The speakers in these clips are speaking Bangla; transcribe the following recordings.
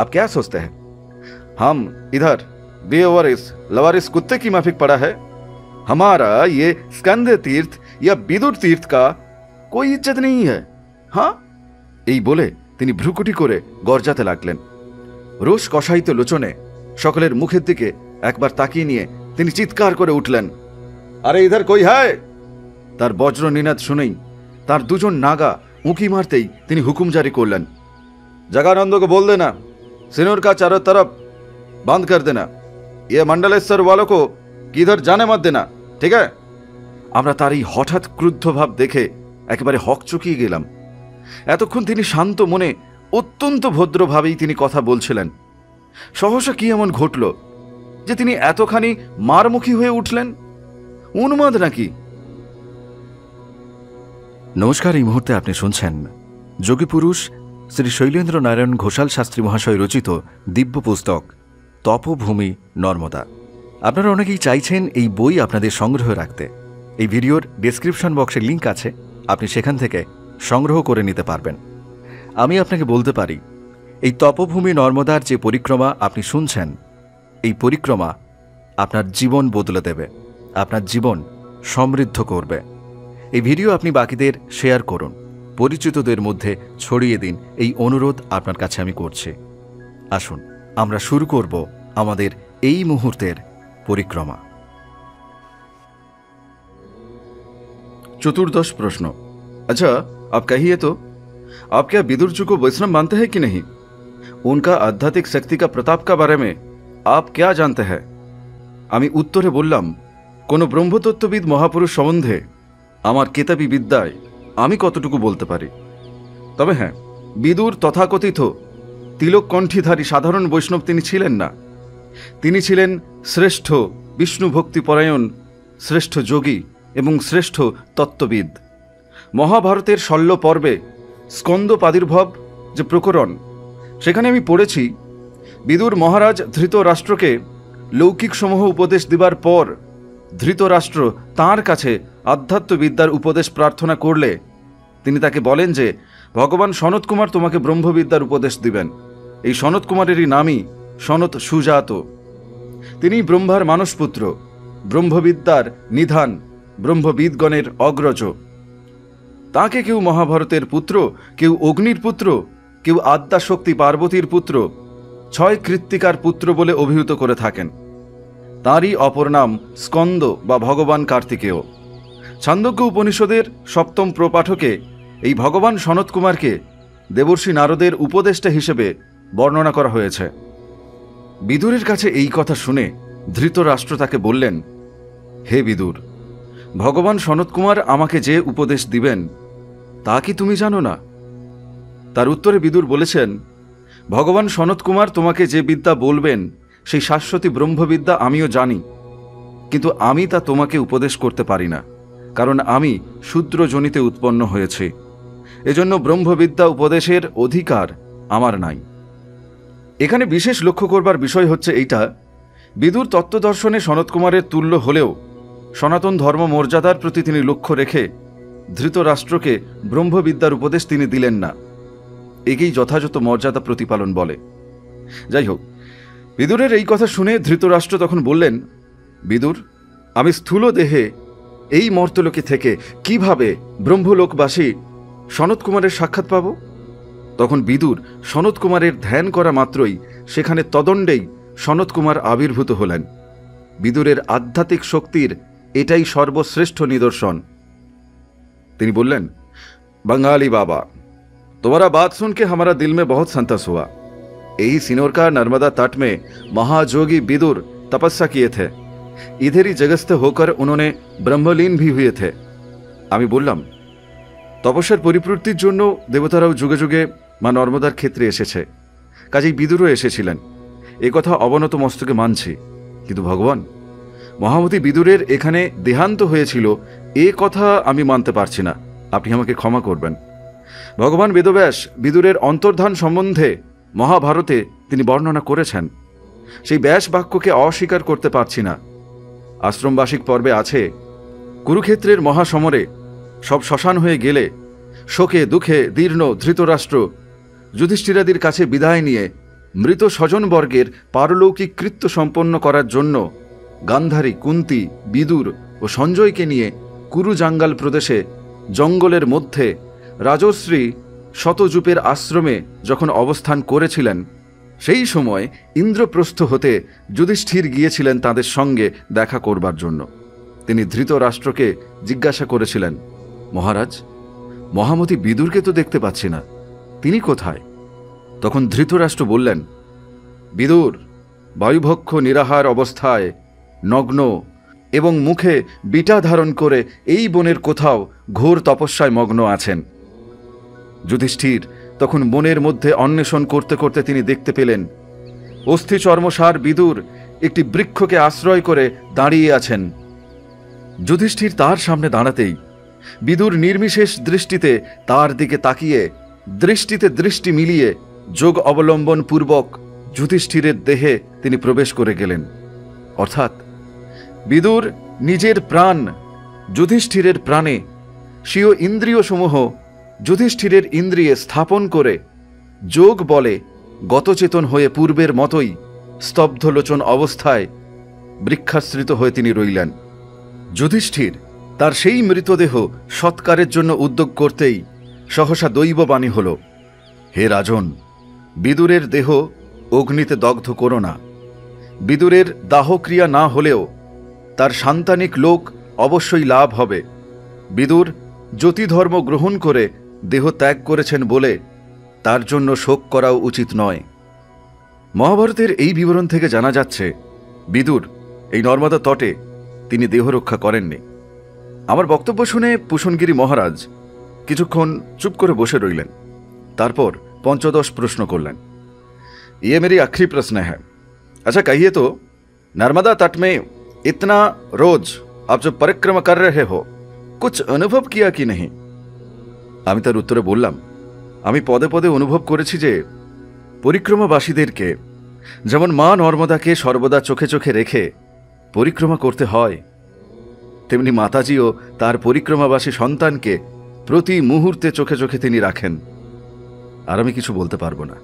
आप क्या सोचते हैं हम इधर बेवारिस लवारिस कुत्ते की माफिक पड़ा है? हमारा ये स्कंद तीर्थ या विदुर तीर्थ का कोई इज्जत नहीं है। हाँ, এই বলে তিনি ভ্রুকুটি করে গর্জাতে লাগলেন। রোষ কষায়িত লোচনে সকলের মুখের দিকে একবার তাকিয়ে নিয়ে তিনি চিৎকার করে উঠলেন, আরে ইধার কই হ্যায়? তার বজ্র নিনাদ শুনেই তার দুজন নাগা উঁকি মারতেই তিনি হুকুম জারি করলেন, जगानंद को बोल देना सिनोर का चारों तरफ बंद कर देना, ये मंडलेश्वर वालों को किधर जाने मत देना, ठीक है? আমরা তার এই হঠাৎ ক্রুদ্ধ ভাব দেখে একেবারে হকচকিয়ে গেলাম। এতক্ষণ তিনি শান্ত মনে অত্যন্ত ভদ্রভাবেই তিনি কথা বলছিলেন। সহসা কি এমন ঘটল যে তিনি এতখানি মারমুখী হয়ে উঠলেন? উন্মাদ নাকি? নমস্কার, এই মুহূর্তে আপনি শুনছেন যোগী পুরুষ শ্রী শৈলেন্দ্র নারায়ণ ঘোষাল শাস্ত্রী মহাশয় রচিত দিব্য পুস্তক তপভূমি নর্মদা। আপনারা অনেকেই চাইছেন এই বই আপনাদের সংগ্রহ রাখতে। এই ভিডিওর ডেসক্রিপশন বক্সে লিঙ্ক আছে, আপনি সেখান থেকে সংগ্রহ করে নিতে পারবেন। আমি আপনাকে বলতে পারি, এই তপভূমি নর্মদার যে পরিক্রমা আপনি শুনছেন, এই পরিক্রমা আপনার জীবন বদলে দেবে, আপনার জীবন সমৃদ্ধ করবে। এই ভিডিও আপনি বাকিদের শেয়ার করুন, পরিচিতদের মধ্যে ছড়িয়ে দিন, এই অনুরোধ আপনার কাছে আমি করছি। আসুন আমরা শুরু করব আমাদের এই মুহূর্তের পরিক্রমা। चतुर्दश प्रश्न। अच्छा, आप कहिए तो, आप क्या विदुर जी को वैष्णव मानते हैं कि नहीं? उनका आध्यात्मिक शक्ति का प्रताप का बारे में आप क्या जानते हैं? আমি উত্তরে বললাম, কোনো ব্রহ্মতত্ত্ববিদ মহাপুরুষ সম্বন্ধে আমার কেতাবী বিদ্যায় আমি কতটুকু বলতে পারি। তবে হ্যাঁ, বিদুর তথাকথিত তিলক কণ্ঠীধারী সাধারণ বৈষ্ণব তিনি ছিলেন না। তিনি ছিলেন শ্রেষ্ঠ বিষ্ণু ভক্তিপরায়ণ, শ্রেষ্ঠ যোগী এবং শ্রেষ্ঠ তত্ত্ববিদ। মহাভারতের শল্য পর্বে স্কন্দ প্রাদুর্ভাব যে প্রকরণ, সেখানে আমি পড়েছি বিদুর মহারাজ ধৃতরাষ্ট্রকে লৌকিক সমূহ উপদেশ দিবার পর ধৃতরাষ্ট্র তাঁর কাছে আধ্যাত্মবিদ্যার উপদেশ প্রার্থনা করলে তিনি তাকে বলেন যে ভগবান সনত কুমার তোমাকে ব্রহ্মবিদ্যার উপদেশ দিবেন। এই সনত কুমারেরই নামই সনত সুজাত। তিনি ব্রহ্মার মানসপুত্র, ব্রহ্মবিদ্যার নিধান, ব্রহ্মবিদগণের অগ্রজ। তাকে কেউ মহাভারতের পুত্র, কেউ অগ্নির পুত্র, কেউ আদ্যাশক্তি পার্বতীর পুত্র, 6 কৃত্তিকার পুত্র বলে অভিহিত করে থাকেন। তাঁরই অপর নাম স্কন্দ বা ভগবান কার্তিকেয়। ছান্দোগ্য উপনিষদের 7ম প্রপাঠকে এই ভগবান সনত কুমারকে দেবর্ষি নারদের উপদেষ্টা হিসেবে বর্ণনা করা হয়েছে। বিদুরের কাছে এই কথা শুনে ধৃতরাষ্ট্র তাকে বললেন, হে বিদুর, ভগবান সনত কুমার আমাকে যে উপদেশ দিবেন তা কি তুমি জানো না? তার উত্তরে বিদুর বলেছেন, ভগবান সনত কুমার তোমাকে যে বিদ্যা বলবেন সেই শাশ্বতী ব্রহ্মবিদ্যা আমিও জানি, কিন্তু আমি তা তোমাকে উপদেশ করতে পারি না, কারণ আমি শূদ্রজনিতে উৎপন্ন হয়েছি। এজন্য ব্রহ্মবিদ্যা উপদেশের অধিকার আমার নাই। এখানে বিশেষ লক্ষ্য করবার বিষয় হচ্ছে এইটা, বিদুর তত্ত্বদর্শনে সনত কুমারের তুল্য হলেও সনাতন ধর্ম মর্যাদার প্রতি তিনি লক্ষ্য রেখে ধৃতরাষ্ট্রকে ব্রহ্মবিদ্যার উপদেশ তিনি দিলেন না। একেই যথাযথ মর্যাদা প্রতিপালন বলে। যাই হোক, বিদুরের এই কথা শুনে ধৃতরাষ্ট্র তখন বললেন, বিদুর, আমি স্থূল দেহে এই মর্তলোকে থেকে কিভাবে ব্রহ্মলোকবাসী সনত কুমারের সাক্ষাৎ পাব? তখন বিদুর সনত কুমারের ধ্যান করা মাত্রই সেখানে তদণ্ডেই সনত কুমার আবির্ভূত হলেন। বিদুরের আধ্যাত্মিক শক্তির এটাই সর্বশ্রেষ্ঠ নিদর্শন। তিনি বললেন, बंगाली बाबा, तुम्हारा बात सुन के हमारा दिल में बहुत संतोष हुआ। यही सिनोर का नर्मदा तट में महाजोगी विदुर तपस्या किए थे। इधर ही जगस्थ होकर उन्होंने ब्रह्मलीन भी हुए थे। আমি বললাম, তপস্যার পরিপূর্তির জন্য দেবতারাও যুগে যুগে মা নর্মদার ক্ষেত্রে এসেছে, কাজেই বিদুরও এসেছিলেন, এ কথা অবনত মস্তকে মানছি। কিন্তু ভগবান, মহামতি বিদুরের এখানে দেহান্ত হয়েছিল এ কথা আমি মানতে পারছি না, আপনি আমাকে ক্ষমা করবেন। ভগবান বেদব্যাস বিদুরের অন্তর্ধান সম্বন্ধে মহাভারতে তিনি বর্ণনা করেছেন, সেই ব্যাস বাক্যকে অস্বীকার করতে পারছি না। আশ্রমবাসিক পর্বে আছে, কুরুক্ষেত্রের মহাসমরে সব শ্মশান হয়ে গেলে শোকে দুঃখে দীর্ণ ধৃতরাষ্ট্র যুধিষ্ঠিরাদির কাছে বিদায় নিয়ে মৃত স্বজনবর্গের পারলৌকিক কৃত্য সম্পন্ন করার জন্য গান্ধারী, কুন্তী, বিদুর ও সঞ্জয়কে নিয়ে কুরুজাঙ্গাল প্রদেশে জঙ্গলের মধ্যে রাজশ্রী শতযূপের আশ্রমে যখন অবস্থান করেছিলেন, সেই সময় ইন্দ্রপ্রস্থ হতে যুধিষ্ঠির গিয়েছিলেন তাদের সঙ্গে দেখা করবার জন্য। তিনি ধৃতরাষ্ট্রকে জিজ্ঞাসা করেছিলেন, মহারাজ, মহামতি বিদুরকে তো দেখতে পাচ্ছি না, তিনি কোথায়? তখন ধৃতরাষ্ট্র বললেন, বিদুর বায়ুভক্ষ নিরাহার অবস্থায় নগ্ন এবং মুখে বিটা ধারণ করে এই বনের কোথাও ঘোর তপস্যায় মগ্ন আছেন। যুধিষ্ঠির তখন বনের মধ্যে অন্বেষণ করতে করতে তিনি দেখতে পেলেন অস্থিচর্মসার বিদুর একটি বৃক্ষকে আশ্রয় করে দাঁড়িয়ে আছেন। যুধিষ্ঠির তার সামনে দাঁড়াতেই বিদুর নির্বিশেষ দৃষ্টিতে তার দিকে তাকিয়ে দৃষ্টিতে দৃষ্টি মিলিয়ে যোগ অবলম্বন পূর্বক যুধিষ্ঠিরের দেহে তিনি প্রবেশ করে গেলেন। অর্থাৎ বিদুর নিজের প্রাণ যুধিষ্ঠিরের প্রাণে, স্বীয় ইন্দ্রিয়সমূহ যুধিষ্ঠিরের ইন্দ্রিয়ে স্থাপন করে যোগ বলে গতচেতন হয়ে পূর্বের মতোই স্তব্ধলোচন অবস্থায় বৃক্ষাশ্রিত হয়ে তিনি রইলেন। যুধিষ্ঠির তার সেই মৃতদেহ সৎকারের জন্য উদ্যোগ করতেই সহসা দৈববাণী হল, হে রাজন, বিদুরের দেহ অগ্নিতে দগ্ধ করো না। বিদুরের দাহক্রিয়া না হলেও তার সান্তানিক লোক অবশ্যই লাভ হবে। বিদুর জ্যোতিধর্ম গ্রহণ করে দেহ ত্যাগ করেছেন বলে তার জন্য শোক করাও উচিত নয়। মহাভারতের এই বিবরণ থেকে জানা যাচ্ছে বিদুর এই নর্মদা তটে তিনি দেহ রক্ষা করেননি। আমার বক্তব্য শুনে পুষণগিরি মহারাজ কিছুক্ষণ চুপ করে বসে রইলেন। তারপর पंचदश प्रश्न করলেন, ये मेरी आखिरी प्रश्न है, अच्छा कहिए तो नर्मदा तट में इतना रोज आप जो परिक्रमा कर रहे हो, कुछ अनुभव किया कि नहीं? আমি তার উত্তরে বললাম, আমি পদে পদে অনুভব করেছি যে পরিক্রমাবাসীদেরকে যেমন মা নর্মদাকে সর্বদা চোখে চোখে রেখে পরিক্রমা করতে হয়, তেমনি মাতাজিও তার পরিক্রমাবাসী সন্তানকে প্রতি মুহূর্তে চোখে চোখে তিনি রাখেন। আর আমি কিছু বলতে পারবো না।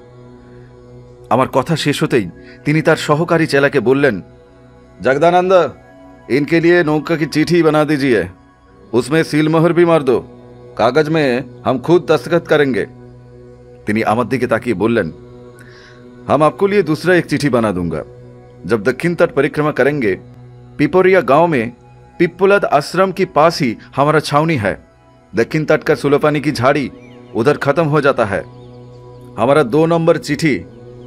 আমার কথা শেষ হতেই তিনি তার সহকারী চেলাকে বললেন, जगदानंद, इनके लिए नौका की चिट्ठी बना दीजिए, उसमें सील मोहर भी मार दो, कागज में हम खुद दस्तखत करेंगे। তিনি আমার দিকে তাকিয়ে বললেন, हम आपको लिए दूसरा एक चिट्ठी बना दूंगा। जब दक्षिण तट परिक्रमा करेंगे, पिपरिया गांव में पिप्पलद आश्रम के पास ही हमारा छावनी है। दक्षिण तट का सुलोपानी की झाड़ी उधर खत्म हो जाता है। हमारा 2 नंबर चिट्ठी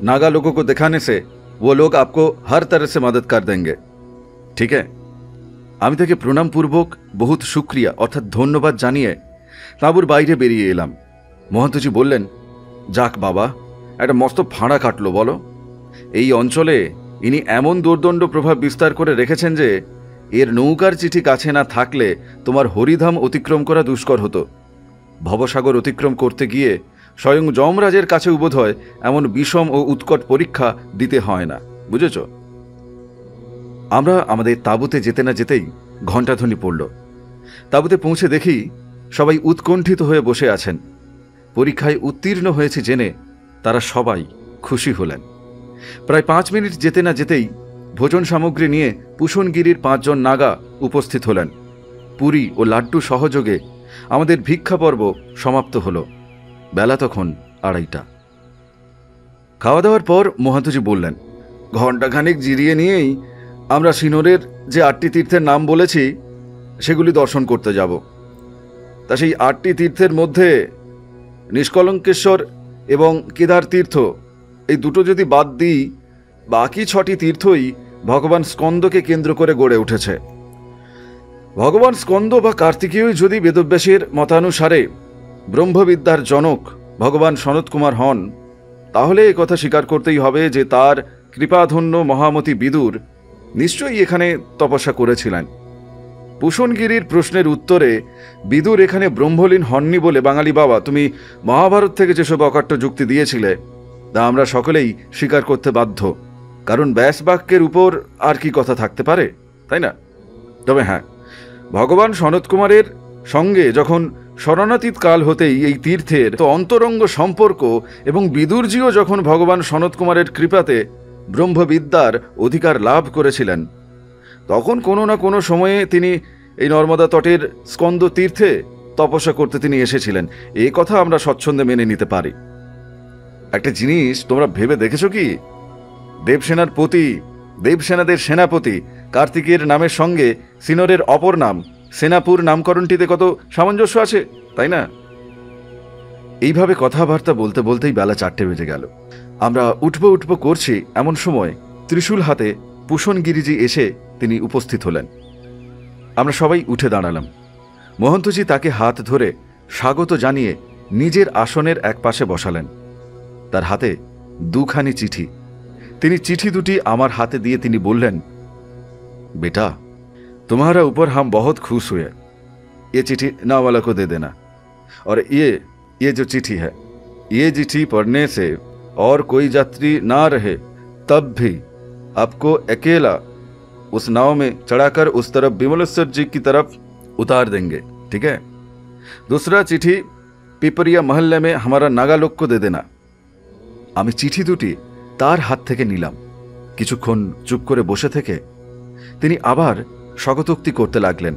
नागा लोगों को दिखाने से वो लोग आपको हर तरह से मदद कर देंगे, ठीक है? আমি তাকে প্রণামপূর্বক বহুত শুক্রিয়া অর্থাৎ ধন্যবাদ জানিয়ে তাঁবুর বাইরে বেরিয়ে এলাম। মহন্তজি বললেন, যাক বাবা, একটা মস্ত ফাঁড়া কাটলো বলো। এই অঞ্চলে ইনি এমন দুর্দণ্ড প্রভাব বিস্তার করে রেখেছেন যে এর নৌকার চিঠি কাছে না থাকলে তোমার হরিধাম অতিক্রম করা দুষ্কর হতো। ভবসাগর অতিক্রম করতে গিয়ে স্বয়ং যমরাজের কাছে বোধহয় এমন বিষম ও উৎকট পরীক্ষা দিতে হয় না, বুঝেছ? আমরা আমাদের তাঁবুতে যেতে না যেতেই ঘণ্টাধ্বনি পড়ল। তাঁবুতে পৌঁছে দেখি সবাই উৎকণ্ঠিত হয়ে বসে আছেন। পরীক্ষায় উত্তীর্ণ হয়েছে জেনে তারা সবাই খুশি হলেন। প্রায় 5 মিনিট যেতে না যেতেই ভোজন সামগ্রী নিয়ে পুষণগিরির 5 জন নাগা উপস্থিত হলেন। পুরি ও লাড্ডু সহযোগে আমাদের ভিক্ষা পর্ব সমাপ্ত হল। বেলা তখন 2:30। খাওয়া দাওয়ার পর মহান্তজি বললেন, ঘণ্টাখানেক জিরিয়ে নিয়েই আমরা সিনোরের যে 8টি তীর্থের নাম বলেছি সেগুলি দর্শন করতে যাব। তা সেই 8টি তীর্থের মধ্যে নিষ্কলঙ্কেশ্বর এবং কেদার তীর্থ এই দুটো যদি বাদ দিই, বাকি 6টি তীর্থই ভগবান স্কন্দকে কেন্দ্র করে গড়ে উঠেছে। ভগবান স্কন্দ বা কার্তিকেয় যদি বেদব্যাসের মতানুসারে ব্রহ্মবিদ্যার জনক ভগবান সনত কুমার হন, তাহলে এ কথা স্বীকার করতেই হবে যে তার কৃপাধন্য মহামতি বিদুর নিশ্চয়ই এখানে তপস্যা করেছিলেন। পুষণগিরির প্রশ্নের উত্তরে বিদুর এখানে ব্রহ্মলীন হননি বলে বাঙালি বাবা তুমি মহাভারত থেকে যেসব অকাট্য যুক্তি দিয়েছিলে তা আমরা সকলেই স্বীকার করতে বাধ্য, কারণ ব্যাসবাক্যের উপর আর কি কথা থাকতে পারে, তাই না? তবে হ্যাঁ, ভগবান সনত কুমারের সঙ্গে যখন স্মরণাতীত কাল হতেই এই তীর্থের তো অন্তরঙ্গ সম্পর্ক, এবং বিদুরজিও যখন ভগবান সনত কুমারের কৃপাতে ব্রহ্মবিদ্যার অধিকার লাভ করেছিলেন, তখন কোনো না কোনো সময়ে তিনি এই নর্মদা তটের স্কন্দ তীর্থে তপস্যা করতে তিনি এসেছিলেন। এই কথা আমরা স্বচ্ছন্দে মেনে নিতে পারি। একটা জিনিস তোমরা ভেবে দেখেছো কি, দেবসেনার পতি, দেবসেনাদের সেনাপতি কার্তিকের নামের সঙ্গে সিনোরের অপর নাম সেনাপুর নামকরণটিতে কত সামঞ্জস্য আছে, তাই না? এইভাবে কথাবার্তা বলতে বলতেই বেলা 4টে বেজে গেল। আমরা উঠবো করছি, এমন সময় ত্রিশূল হাতে পুষণগিরিজি এসে তিনি উপস্থিত হলেন। আমরা সবাই উঠে দাঁড়ালাম। মহন্তজি তাকে হাত ধরে স্বাগত জানিয়ে নিজের আসনের এক পাশে বসালেন। তার হাতে দুখানি চিঠি। তিনি চিঠি দুটি আমার হাতে দিয়ে তিনি বললেন, बेटा तुम्हारा ऊपर हम बहुत खुश हुए, ये चिट्ठी नावाला को दे देना, और ये जो चिट्ठी है, ये चिट्ठी पढ़ने से और कोई यात्री ना रहे तब भी आपको अकेला उस नाव में चढ़ाकर उस तरफ विमलेश्वर जी की तरफ उतार देंगे, ठीक है? दूसरा चिट्ठी पिपरिया महल्ले में हमारा नागा लोग को दे देना। আমি চিঠি দুটি তার হাত থেকে নিলাম। কিছুক্ষণ চুপ করে বসে থেকে তিনি আবার স্বগতোক্তি করতে লাগলেন।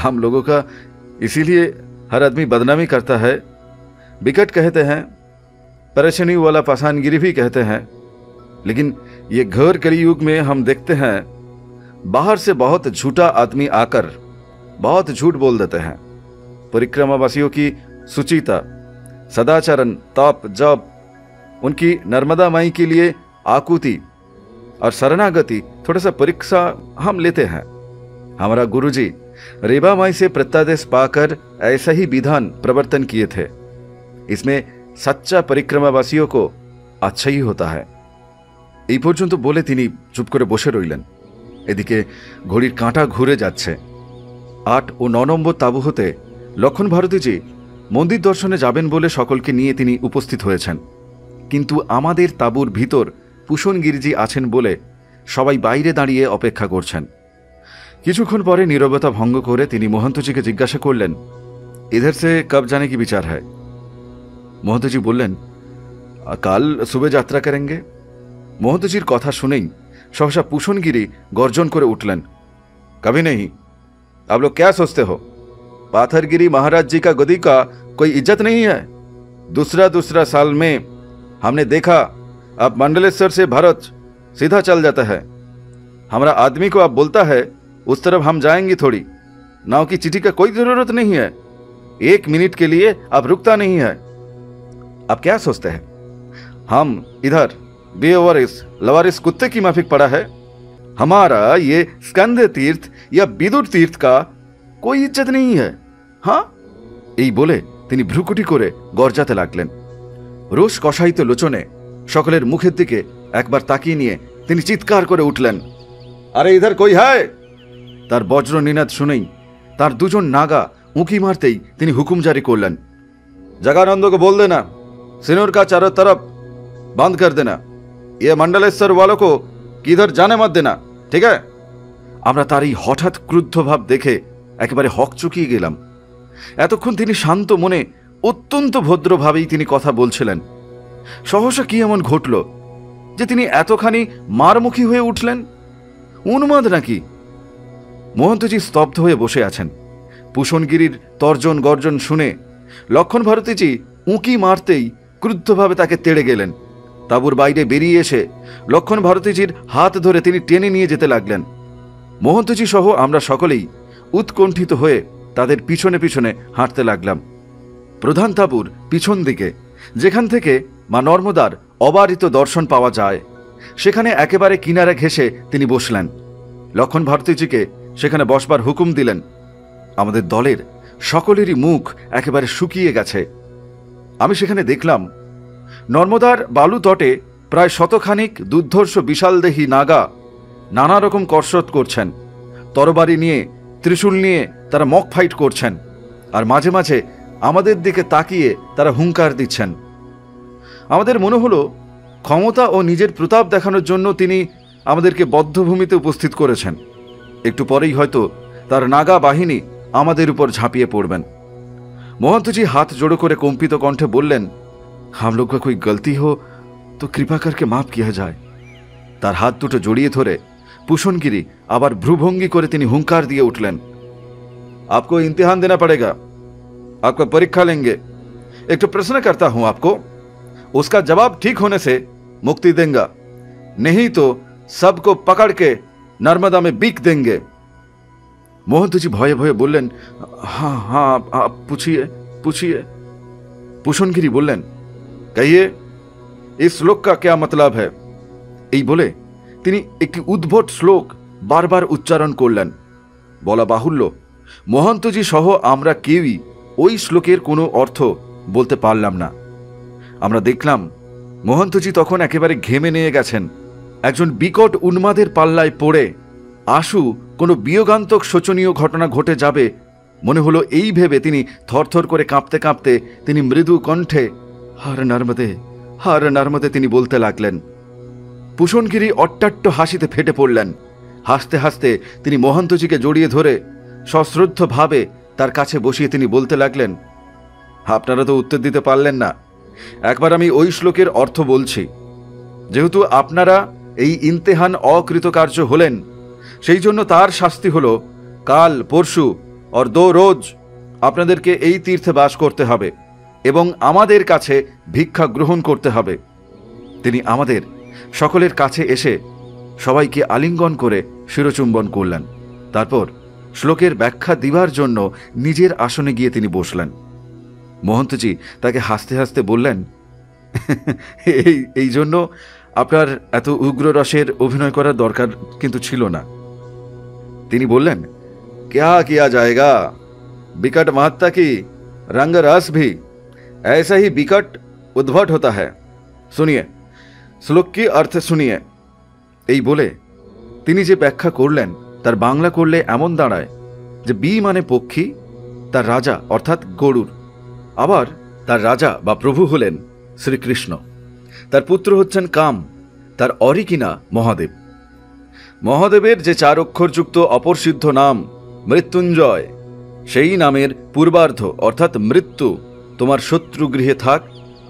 हम लोगों का इसीलिए हर आदमी बदनामी करता है, बिकट कहते हैं, परेशानी वाला पाषाणगिरी भी कहते हैं, लेकिन ये घोर कलयुग में हम देखते हैं बाहर से बहुत झूठा आदमी आकर बहुत झूठ बोल देते हैं। परिक्रमावासियों की सुचिता, सदाचरण, तप, जप, उनकी नर्मदा माई के लिए आकुति और शरणागति थोड़ा सा परीक्षा हम लेते हैं। हमारा गुरुजी रेबा माई से प्रत्यादेश पाकर ऐसा ही विधान प्रवर्तन किए थे। इसमें सच्चा परिक्रमावासियों को अच्छा ही होता है। এই পর্যন্ত বলে তিনি চুপ করে বসে রইলেন। এদিকে ঘড়ির কাঁটা ঘুরে যাচ্ছে। 8 ও 9 নম্বর তাঁবু হতে লক্ষণ ভারতীজি মন্দির দর্শনে যাবেন বলে সকলকে নিয়ে তিনি উপস্থিত হয়েছেন। কিন্তু আমাদের তাঁবুর ভিতর পুষণগিরিজি আছেন বলে সবাই বাইরে দাঁড়িয়ে অপেক্ষা করছেন। কিছুক্ষণ পরে নীরবতা ভঙ্গ করে তিনি মহন্তজিকে জিজ্ঞাসা করলেন, इधर से कब जाने की विचार है? মহন্তজি বললেন, কাল সুবে যাত্রা करेंगे। মহন্তজির কথা শুনেই সহসা পুষণগিরি গর্জন করে উঠলেন, कभी नहीं। आप लोग क्या सोचते हो, पाथरगिरी महाराज जी का गद्दी का कोई इज्जत नहीं है? दूसरा साल में हमने देखा अब मंडलेश्वर से भरत सीधा चल जाता है। हमारा आदमी को अब बोलता है उस तरफ हम जाएंगे थोड़ी, नाव की चिट्ठी का कोई जरूरत नहीं है, 1 मिनट के लिए अब रुकता नहीं है। अब क्या सोचते हैं, हम इधर बेवरिस लवारिस कुत्ते की माफिक पड़ा है? हमारा ये स्कंद तीर्थ या विदुर तीर्थ का कोई इज्जत नहीं है, हाँ? এই বলে তিনি ভ্রুকুটি করে গর্জাতে লাগলেন। রোষ কষায়িত লোচনে সকলের মুখের দিকে একবার তাকিয়ে নিয়ে তিনি চিৎকার করে উঠলেন, আরে ইধার কই হায়! তার বজ্র নিনাদ শুনেই তার দুজন নাগা উঁকি মারতেই তিনি হুকুম জারি করলেন, जगानंद को बोल देना सिनोर का चारों तरफ बंद कर देना, ये मंडलेश्वर वालों को किधर जाने मत देना, ठीक है? আমরা তার এই হঠাৎ ক্রুদ্ধ ভাব দেখে একেবারে হকচকিয়ে গেলাম। এতক্ষণ তিনি শান্ত মনে অত্যন্ত ভদ্রভাবেই তিনি কথা বলছিলেন। সহসা কি এমন ঘটল যে তিনি এতখানি মারমুখী হয়ে উঠলেন? উন্মাদ নাকি? মহন্তজি স্তব্ধ হয়ে বসে আছেন। পুষণগিরির তর্জন গর্জন শুনে লক্ষণ ভারতীজি উঁকি মারতেই ক্রুদ্ধভাবে তাকে তেড়ে গেলেন। তাঁবুর বাইরে বেরিয়ে এসে লক্ষণ ভারতীজির হাত ধরে তিনি টেনে নিয়ে যেতে লাগলেন। মহন্তজি সহ আমরা সকলেই উৎকণ্ঠিত হয়ে তাদের পিছনে পিছনে হাঁটতে লাগলাম। প্রধান তাঁবুর পিছন দিকে, যেখান থেকে মা নর্মদার অবারিত দর্শন পাওয়া যায়, সেখানে একেবারে কিনারে ঘেঁষে তিনি বসলেন। লক্ষণ ভারতীজিকে সেখানে বসবার হুকুম দিলেন। আমাদের দলের সকলেরই মুখ একেবারে শুকিয়ে গেছে। আমি সেখানে দেখলাম নর্মদার বালু তটে প্রায় শতখানিক দুর্ধর্ষ বিশালদেহী নাগা নানা রকম কসরত করছেন। তরবারি নিয়ে, ত্রিশূল নিয়ে তারা মক ফাইট করছেন, আর মাঝে মাঝে আমাদের দিকে তাকিয়ে তারা হুঙ্কার দিচ্ছেন। আমাদের মনে হলো ক্ষমতা ও নিজের প্রতাপ দেখানোর জন্য তিনি আমাদেরকে বদ্ধভূমিতে উপস্থিত করেছেন। একটু পরেই হয়তো তার নাগা বাহিনী আমাদের উপর ঝাঁপিয়ে পড়বেন। महंत जी हाथ जोड़ो करे कंपित कंठे बोललेन, हम लोग का कोई गलती हो तो कृपा करके माफ किया जाए। तार हाथ दुटो जड़िए धरे पूषणगिरी आबार भ्रुभंगी करे तिनी हुंकार दिए उठलेन, आपको इम्तिहान देना पड़ेगा, आपका परीक्षा लेंगे। एक तो प्रश्न करता हूं आपको, उसका जवाब ठीक होने से मुक्ति देंगे, नहीं तो सबको पकड़ के नर्मदा में बीक देंगे। महंत जी भये भये बोलें, हाँ हाँ आप पूछिए पूछिए। पूषणगिरी बोलें, कहिए इस श्लोक का क्या मतलब है। এই বলে তিনি একটি উদ্ভট শ্লোক বারবার উচ্চারণ করলেন। বলা বাহুল্য, মহন্তজি সহ আমরা কেউই ওই শ্লোকের কোনো অর্থ বলতে পারলাম না। আমরা দেখলাম মহন্তজি তখন একেবারে ঘেমে নিয়ে গেছেন। একজন বিকট উন্মাদের পাল্লায় পড়ে আশু কোনো বিয়োগান্তক শোচনীয় ঘটনা ঘটে যাবে মনে হলো, এই ভেবে তিনি থরথর করে কাঁপতে কাঁপতে তিনি মৃদু কণ্ঠে হার নর্মদে তিনি বলতে লাগলেন। पूषणगिरी अट्टाट्ट हासिते फेटे पड़लेन। हासते हासते तिनी महंतजीके जड़िए धरे सश्रद्ध भावे तार काछे बसिए तिनी बोलते लागलेन, आपनारा तो उत्तर दिते पारलेन ना, एकबार आमी ओई श्लोकेर अर्थ बोलछि। जेहेतु आपनारा एई इम्तिहान अकृतकार्य हलेन, सेई जोन्नो तार शास्ति हलो काल परशु और 2 रोज आपनादेरके एई तीर्थे बास करते हबे एबं आमादेर काछे भिक्षा ग्रहण करते हबे। तिनी आमादेर सकलेर काछे एसे सबाइके आलिंगन करे शिरचुम्बन करलेन। तारपर श्लोकेर व्याख्या दिवार जन्य निजेर आसने गिये तिनी बसलेन। महंतजी ताके हासते हासते बोललेन, এই জন্য আপনার এত উগ্র রসের অভিনয় করার দরকার কিন্তু ছিল না। তিনি বললেন, क्या किया जाएगा, विकट महत्ता की रंग रस भी ऐसा ही विकट उद्भट होता है। सुनिए श्लोक की अर्थ सुनिए। এই বলে তিনি যে ব্যাখ্যা করলেন তার বাংলা করলে এমন দাঁড়ায় যে বি মানে পক্ষী, তার রাজা অর্থাৎ গরুর, আবার তার রাজা বা প্রভু হলেন শ্রীকৃষ্ণ, তার পুত্র হচ্ছেন কাম, তার অরি কিনা মহাদেব। মহাদেবের যে 4 অক্ষরযুক্ত অপরসিদ্ধ নাম মৃত্যুঞ্জয়, সেই নামের পূর্বার্ধ অর্থাৎ মৃত্যু তোমার শত্রু গৃহে থাক,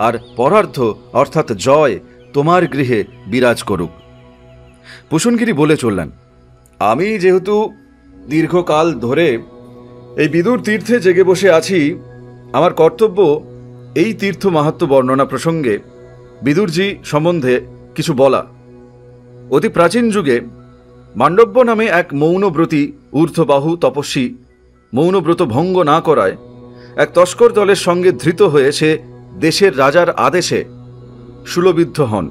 আর পরার্ধ অর্থাৎ জয় তোমার গৃহে বিরাজ করুক। पूषणगिरी बोले चललेन, आमी जेहेतु दीर्घकाल धरे এই বিদুর তীর্থে জেগে বসে আছি, আমার কর্তব্য এই তীর্থ মাহাত্ম্য বর্ণনা প্রসঙ্গে বিদুরজি সম্বন্ধে কিছু বলা। অতি প্রাচীন যুগে মান্ডব্য নামে এক মৌনব্রতী ঊর্ধ্ববাহু তপস্বী মৌনব্রত ভঙ্গ না করায় এক তস্কর দলের সঙ্গে ধৃত হয়ে সে দেশের রাজার আদেশে শূলবিদ্ধ হন,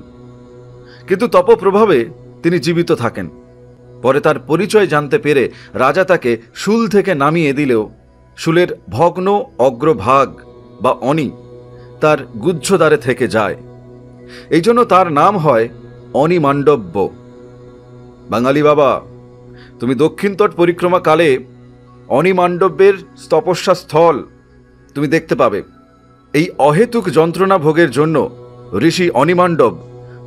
কিন্তু তপপ্রভাবে তিনি জীবিত থাকেন। পরে তার পরিচয় জানতে পেরে রাজা তাকে শূল থেকে নামিয়ে দিলেও শূলের ভগ্ন অগ্রভাগ বা অনি তার গুহ্যদ্বারে থেকে যায়। এই জন্য তার নাম হয় অনিমান্ডব্য। বাঙালি বাবা, তুমি দক্ষিণ তট পরিক্রমা কালে অনিমান্ডব্যের তপস্যা স্থল তুমি দেখতে পাবে। এই অহেতুক যন্ত্রণা ভোগের জন্য ঋষি অনিমান্ডব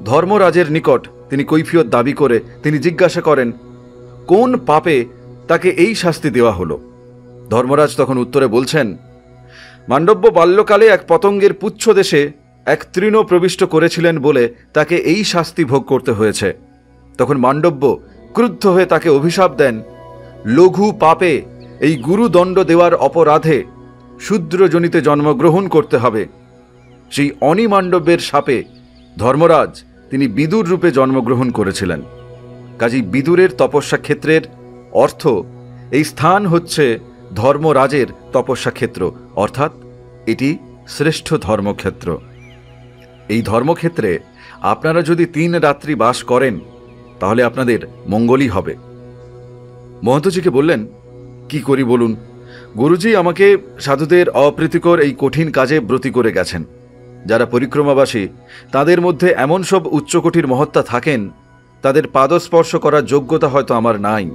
ধর্মরাজের নিকট তিনি কৈফিয়ত দাবি করে তিনি জিজ্ঞাসা করেন, কোন পাপে তাকে এই শাস্তি দেওয়া হলো। ধর্মরাজ তখন উত্তরে বলছেন, মান্ডব্য বাল্যকালে এক পতঙ্গের পুচ্ছ দেশে এক তৃণ প্রবিষ্ট করেছিলেন বলে তাকে এই শাস্তি ভোগ করতে হয়েছে। তখন মান্ডব্য ক্রুদ্ধ হয়ে তাকে অভিশাপ দেন, লঘু পাপে এই গুরুদণ্ড দেওয়ার অপরাধে শূদ্রজনিতে জন্মগ্রহণ করতে হবে। সেই অনিমান্ডব্যের শাপে ধর্মরাজ তিনি বিদুর রূপে জন্মগ্রহণ করেছিলেন। কাজী বিদুরের তপস্যা ক্ষেত্রের অর্থ এই স্থান হচ্ছে ধর্মরাজের তপস্যা ক্ষেত্র, অর্থাৎ এটি শ্রেষ্ঠ ধর্মক্ষেত্র। এই ধর্মক্ষেত্রে আপনারা যদি 3 রাত্রি বাস করেন তাহলে আপনাদের মঙ্গলই হবে। মহন্তজিকে বললেন, কি করি বলুন, গুরুজি আমাকে সাধুদের অপ্রীতিকর এই কঠিন কাজে ব্রতী করে গেছেন। যারা পরিক্রমাবাসী তাদের মধ্যে এমন সব উচ্চকোটির মহত্তা থাকেন তাদের পাদস্পর্শ করার যোগ্যতা হয়তো আমার নাই।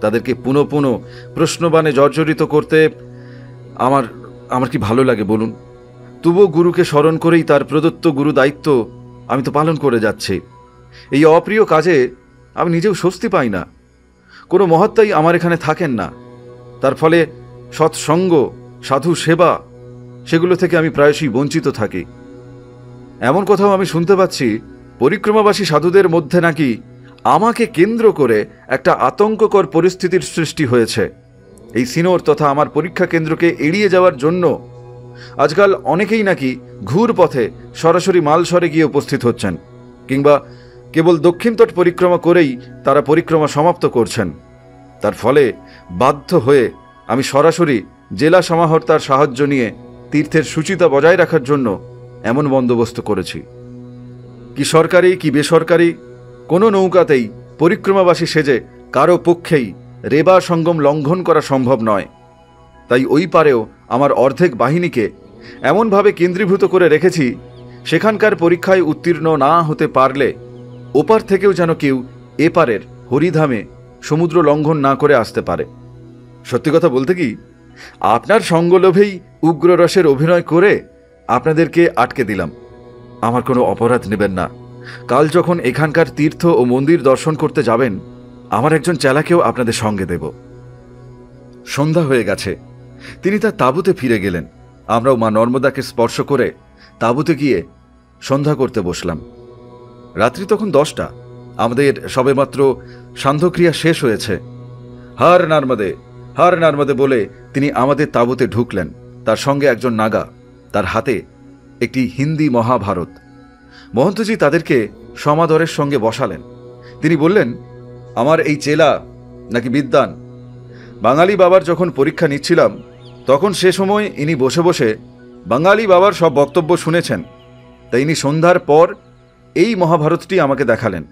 তাদেরকে পুনঃ পুনঃ প্রশ্নবাণে জর্জরিত করতে আমার কি ভালো লাগে বলুন। তবুও গুরুকে স্মরণ করেই তার প্রদত্ত গুরু দায়িত্ব আমি তো পালন করে যাচ্ছি। এই অপ্রিয় কাজে আমি নিজেও স্বস্তি পাই না। কোনো মহাত্মাই আমার এখানে থাকেন না। তার ফলে সৎসঙ্গ, সাধু সেবা সেগুলো থেকে আমি প্রায়শই বঞ্চিত থাকি। এমন কথাও আমি শুনতে পাচ্ছি, পরিক্রমাবাসী সাধুদের মধ্যে নাকি আমাকে কেন্দ্র করে একটা আতঙ্ককর পরিস্থিতির সৃষ্টি হয়েছে। এই সিনোর তথা আমার পরীক্ষা কেন্দ্রকে এড়িয়ে যাওয়ার জন্য আজকাল অনেকেই নাকি ঘুর পথে সরাসরি মালসরে গিয়ে উপস্থিত হচ্ছেন, কিংবা কেবল দক্ষিণ তট পরিক্রমা করেই তারা পরিক্রমা সমাপ্ত করছেন। তার ফলে বাধ্য হয়ে আমি সরাসরি জেলা সমাহর্তার সাহায্য নিয়ে তীর্থের শুচিতা বজায় রাখার জন্য এমন বন্দোবস্ত করেছি। কি সরকারি কি বেসরকারি কোনো নৌকাতেই পরিক্রমাবাসী সেজে কারো পক্ষেই রেবা সঙ্গম লঙ্ঘন করা সম্ভব নয়। তাই ওই পারেও আমার অর্ধেক বাহিনীকে এমনভাবে কেন্দ্রীভূত করে রেখেছি, সেখানকার পরীক্ষায় উত্তীর্ণ না হতে পারলে ওপার থেকেও যেন কেউ এপারের হরিধামে সমুদ্র লঙ্ঘন না করে আসতে পারে। সত্যি কথা বলতে কি, আপনার সঙ্গলোভেই উগ্র রসের অভিনয় করে আপনাদেরকে আটকে দিলাম। আমার কোনো অপরাধ নেবেন না। কাল যখন এখানকার তীর্থ ও মন্দির দর্শন করতে যাবেন, আমার একজন চেলাকেও আপনাদের সঙ্গে দেব। সন্ধ্যা হয়ে গেছে। তিনি তার তাঁবুতে ফিরে গেলেন। আমরাও মা নর্মদাকে স্পর্শ করে তাঁবুতে গিয়ে সন্ধ্যা করতে বসলাম। রাত্রি তখন 10টা। আমাদের সবেমাত্র সান্ধ্যক্রিয়া শেষ হয়েছে। হর নর্মদে বলে তিনি আমাদের তাঁবুতে ঢুকলেন। তার সঙ্গে একজন নাগা, তার হাতে একটি হিন্দি মহাভারত। মহন্তজি তাদেরকে সমাদরের সঙ্গে বসালেন। তিনি বললেন, আমার এই চেলা নাকি বিদ্বান। বাঙালি বাবার যখন পরীক্ষা নিচ্ছিলাম, তখন সে সময় ইনি বসে বসে বাঙালি বাবার সব বক্তব্য শুনেছেন। তাই ইনি সন্ধ্যার পর এই মহাভারতটি আমাকে দেখালেন।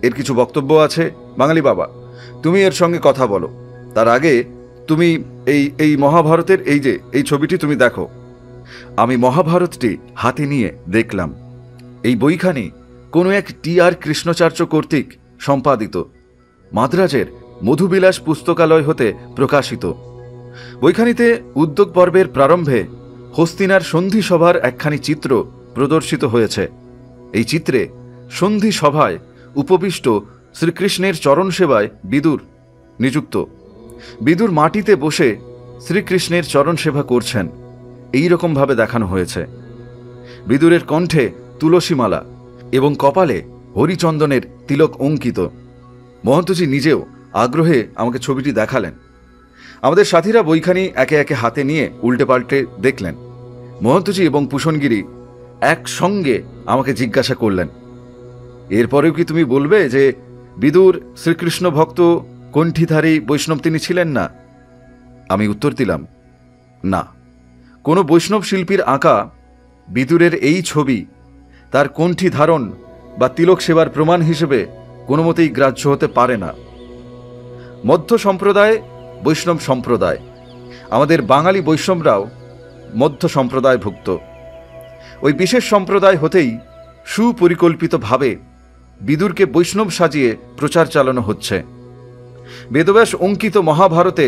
এর কিছু বক্তব্য আছে। বাঙালি বাবা, তুমি এর সঙ্গে কথা বলো। তার আগে তুমি এই মহাভারতের এই ছবিটি তুমি দেখো। আমি মহাভারতটি হাতে নিয়ে দেখলাম। এই বইখানি কোনো এক টি.আর. কৃষ্ণচার্য কর্তৃক সম্পাদিত, মাদ্রাজের মধুবিলাস পুস্তকালয় হতে প্রকাশিত। বইখানিতে উদ্যোগ পর্বের প্রারম্ভে হস্তিনার সন্ধি সভার একখানি চিত্র প্রদর্শিত হয়েছে। এই চিত্রে সন্ধি সভায় উপবিষ্ট শ্রীকৃষ্ণের চরণ সেবায় বিদুর নিযুক্ত। বিদুর মাটিতে বসে শ্রীকৃষ্ণের চরণ সেবা করছেন, এই রকমভাবে দেখানো হয়েছে। বিদুরের কণ্ঠে তুলসীমালা এবং কপালে হরিচন্দনের তিলক অঙ্কিত। মহন্তজি নিজেও আগ্রহে আমাকে ছবিটি দেখালেন। আমাদের সাথীরা বইখানি একে একে হাতে নিয়ে উল্টে পাল্টে দেখলেন। মহন্তজি এবং পুষণগিরি একসঙ্গে আমাকে জিজ্ঞাসা করলেন, এরপরেও কি তুমি বলবে যে বিদুর শ্রীকৃষ্ণ ভক্ত কণ্ঠীধারী বৈষ্ণব তিনি ছিলেন না? আমি উত্তর দিলাম, না, কোনো বৈষ্ণব শিল্পীর আঁকা বিদুরের এই ছবি তার কণ্ঠী ধারণ বা তিলক সেবার প্রমাণ হিসেবে কোনো মতেই গ্রাহ্য হতে পারে না। মধ্য সম্প্রদায় বৈষ্ণব সম্প্রদায়। আমাদের বাঙালি বৈষ্ণবরাও মধ্য সম্প্রদায়ভুক্ত। ওই বিশেষ সম্প্রদায় হতেই সুপরিকল্পিতভাবে বিদুরকে বৈষ্ণব সাজিয়ে প্রচার চালানো হচ্ছে। বেদব্যাস অঙ্কিত মহাভারতে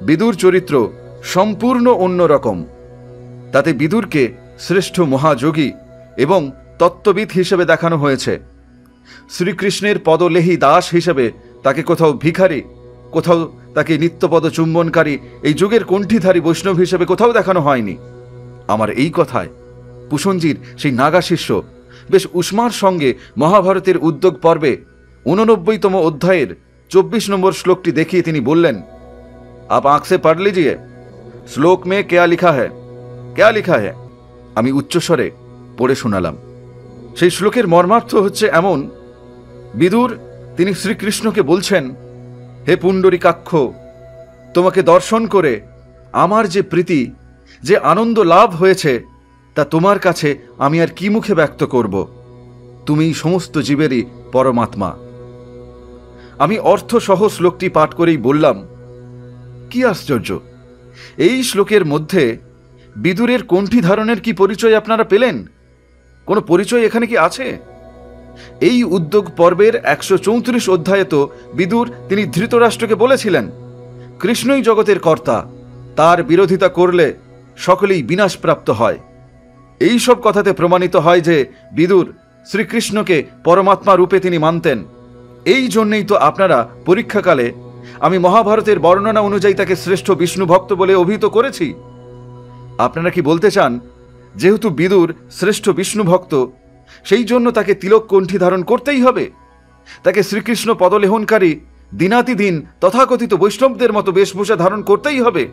বিদুর চরিত্র সম্পূর্ণ অন্যরকম। তাতে বিদুরকে শ্রেষ্ঠ মহাযোগী এবং তত্ত্ববিদ হিসেবে দেখানো হয়েছে। শ্রীকৃষ্ণের পদলেহী দাস হিসেবে তাকে কোথাও ভিখারি, কোথাও তাকে নিত্যপদ চুম্বনকারী এই যুগের কণ্ঠীধারী বৈষ্ণব হিসেবে কোথাও দেখানো হয়নি। আমার এই কথায় পুষঞ্জির সেই নাগা শিষ্য বেশ উষ্মার সঙ্গে মহাভারতের উদ্যোগ পর্বে 89তম অধ্যায়ের 24 নম্বর শ্লোকটি দেখিয়ে তিনি বললেন, আপ आंख से पढ़ लीजिए, শ্লোক মে क्या লিখা है, क्या লিখা है। আমি উচ্চস্বরে পড়ে শোনালাম। সেই শ্লোকের মর্মার্থ হচ্ছে এমন, বিদুর তিনি শ্রীকৃষ্ণকে বলছেন, হে পুণ্ডরীকাক্ষ, তোমাকে দর্শন করে আমার যে প্রীতি, যে আনন্দ লাভ হয়েছে, তা তোমার কাছে আমি আর কি মুখে ব্যক্ত করব। তুমি সমস্ত জীবেরই পরমাত্মা। আমি অর্থসহ শ্লোকটি পাঠ করেই বললাম, কি আশ্চর্য, এই শ্লোকের মধ্যে বিদুরের কণ্ঠী ধারণের কি পরিচয় আপনারা পেলেন? কোনো পরিচয় এখানে কি আছে? এই উদ্যোগ পর্বের 134 অধ্যায়ে তো বিদুর তিনি ধৃতরাষ্ট্রকে বলেছিলেন, কৃষ্ণই জগতের কর্তা, তার বিরোধিতা করলে সকলেই বিনাশপ্রাপ্ত হয়। এই সব কথাতে প্রমাণিত হয় যে বিদুর শ্রীকৃষ্ণকে পরমাত্মা রূপে তিনি মানতেন। এই জন্যই তো আপনারা পরীক্ষাকালে আমি মহাভারতের বর্ণনা অনুযায়ী তাকে শ্রেষ্ঠ বিষ্ণু ভক্ত বলে অভিহিত করেছি। আপনারা কি বলতে চান যেহেতু বিদুর শ্রেষ্ঠ বিষ্ণু ভক্ত, সেই জন্য তাকে তিলক কণ্ঠী ধারণ করতেই হবে? তাকে শ্রীকৃষ্ণ পদলেহনকারী দিনাতিদিন তথাকথিত বৈষ্ণবদের মতো বেশভূষা ধারণ করতেই হবে?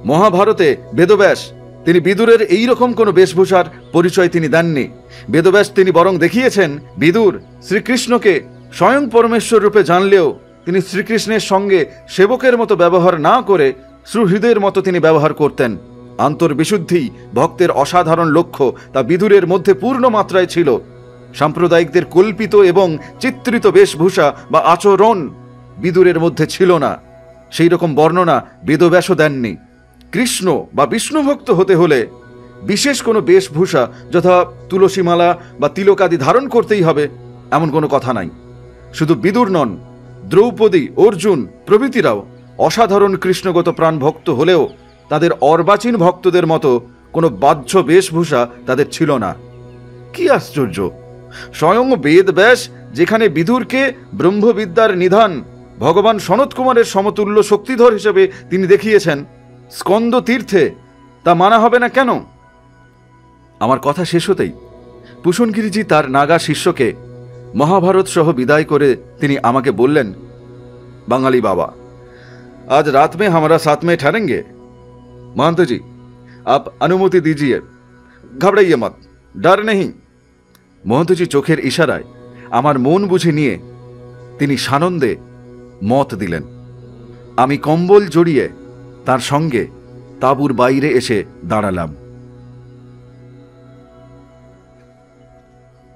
মহাভারতে বেদব্যাস তিনি বিদুরের এই রকম কোনো বেশভূষার পরিচয় তিনি দেননি। বেদব্যাস তিনি বরং দেখিয়েছেন বিদুর শ্রীকৃষ্ণকে স্বয়ং পরমেশ্বর রূপে জানলেও তিনি শ্রীকৃষ্ণের সঙ্গে সেবকের মতো ব্যবহার না করে সুহৃদের মতো তিনি ব্যবহার করতেন। আন্তর্বিশুদ্ধি ভক্তের অসাধারণ লক্ষ্য তা বিদুরের মধ্যে পূর্ণ মাত্রায় ছিল। সাম্প্রদায়িকদের কল্পিত এবং চিত্রিত বেশভূষা বা আচরণ বিদুরের মধ্যে ছিল না। সেই রকম বর্ণনা বেদব্যাসও দেননি। কৃষ্ণ বা বিষ্ণু ভক্ত হতে হলে বিশেষ কোনো বেশভূষা যথা তুলসীমালা বা তিলকাদি ধারণ করতেই হবে এমন কোনো কথা নাই। শুধু বিদুর নন, দ্রৌপদী, অর্জুন প্রভৃতিরাও অসাধারণ কৃষ্ণগত প্রাণ ভক্ত হলেও তাদের অর্বাচীন ভক্তদের মতো কোনো বাহ্য বেশভূষা তাদের ছিল না। কি আশ্চর্য! স্বয়ং বেদব্যাস যেখানে বিদুরকে ব্রহ্মবিদ্যার নিধান ভগবান সনত কুমারের সমতুল্য শক্তিধর হিসেবে তিনি দেখিয়েছেন, স্কন্দ তীর্থে তা মানা হবে না কেন? আমার কথা শেষ হতেই পুষণগিরিজি তার নাগা শিষ্যকে মহাভারত সহ বিদায় করে তিনি আমাকে বললেন, বাঙালি বাবা, आज रात में हमारा साथ में ठहरेंगे? महंत जी, आप अनुमति दीजिए, घबराइए मत, डर नहीं। महंतजी चोखेर इशाराय আমার মন বুঝে নিয়ে তিনি সানন্দে মত দিলেন। আমি কম্বল জড়িয়ে তার সঙ্গে তাঁবুর বাইরে এসে দাঁড়ালাম।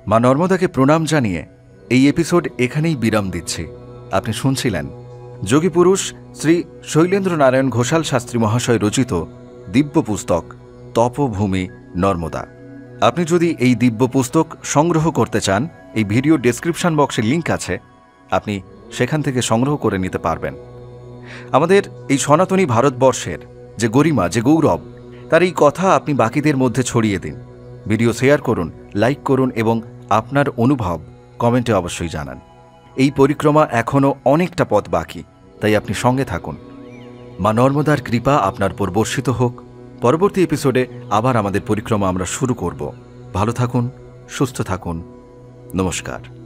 মা নর্মদাকে প্রণাম জানিয়ে এই এপিসোড এখানেই বিরাম দিচ্ছি। আপনি শুনছিলেন যোগী পুরুষ শ্রী শৈলেন্দ্র নারায়ণ ঘোষাল শাস্ত্রী মহাশয় রচিত দিব্য পুস্তক তপভূমি নর্মদা। আপনি যদি এই দিব্য পুস্তক সংগ্রহ করতে চান, এই ভিডিও ডেসক্রিপশন বক্সে লিঙ্ক আছে, আপনি সেখান থেকে সংগ্রহ করে নিতে পারবেন। আমাদের এই সনাতনী ভারতবর্ষের যে গরিমা, যে গৌরব, তার এই কথা আপনি বাকিদের মধ্যে ছড়িয়ে দিন। ভিডিও শেয়ার করুন, লাইক করুন এবং আপনার অনুভব কমেন্টে অবশ্যই জানান। এই পরিক্রমা এখনও অনেকটা পথ বাকি, তাই আপনি সঙ্গে থাকুন। মা নর্মদার কৃপা আপনার উপর বর্ষিত হোক। পরবর্তী এপিসোডে আবার আমাদের পরিক্রমা আমরা শুরু করব। ভালো থাকুন, সুস্থ থাকুন। নমস্কার।